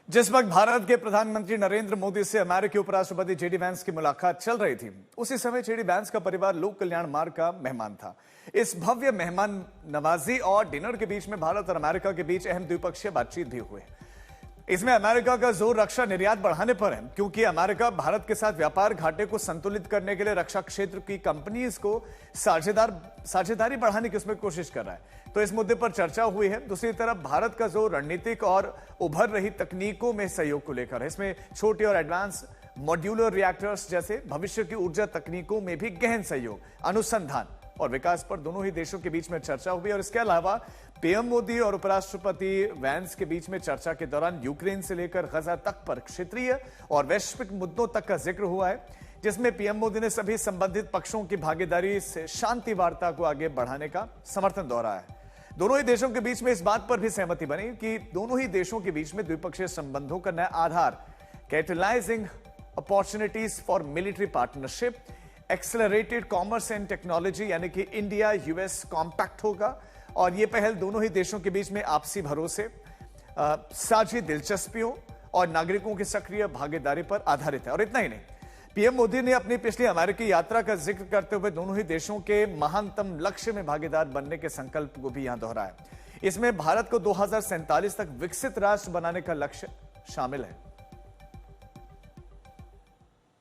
जिस वक्त भारत के प्रधानमंत्री नरेंद्र मोदी से अमेरिकी उपराष्ट्रपति जेडी वैंस की मुलाकात चल रही थी, उसी समय जेडी वैंस का परिवार लोक कल्याण मार्ग का मेहमान था। इस भव्य मेहमान नवाजी और डिनर के बीच में भारत और अमेरिका के बीच अहम द्विपक्षीय बातचीत भी हुई। इसमें अमेरिका का जोर रक्षा निर्यात बढ़ाने पर है, क्योंकि अमेरिका भारत के साथ व्यापार घाटे को संतुलित करने के लिए रक्षा क्षेत्र की कंपनीज को साझेदारी बढ़ाने की उसमें कोशिश कर रहा है। तो इस मुद्दे पर चर्चा हुई है। दूसरी तरफ भारत का जोर रणनीतिक और उभर रही तकनीकों में सहयोग को लेकर है। इसमें छोटे और एडवांस मॉड्यूलर रिएक्टर्स जैसे भविष्य की ऊर्जा तकनीकों में भी गहन सहयोग, अनुसंधान और विकास पर दोनों ही देशों के बीच में चर्चा हुई। और इसके अलावा पीएम मोदी और उपराष्ट्रपति वैंस के बीच में चर्चा के दौरान यूक्रेन से लेकर गजा तक पर क्षेत्रीय और वैश्विक मुद्दों तक का जिक्र हुआ है, जिसमें पीएम मोदी ने सभी संबंधित पक्षों की भागीदारी से शांति वार्ता को आगे बढ़ाने का समर्थन दोहराया है। दोनों ही देशों के बीच में इस बात पर भी सहमति बनी कि दोनों ही देशों के बीच में द्विपक्षीय संबंधों का नया आधार catalysing opportunities for military partnership, accelerated commerce and technology यानी कि इंडिया यूएस कॉम्पैक्ट होगा। और यह पहल दोनों ही देशों के बीच में आपसी भरोसे, साझी दिलचस्पियों और नागरिकों की सक्रिय भागीदारी पर आधारित है। और इतना ही नहीं, पीएम मोदी ने अपनी पिछली अमेरिकी यात्रा का जिक्र करते हुए दोनों ही देशों के महानतम लक्ष्य में भागीदार बनने के संकल्प को भी यहां दोहराया। इसमें भारत को 2047 तक विकसित राष्ट्र बनाने का लक्ष्य शामिल है।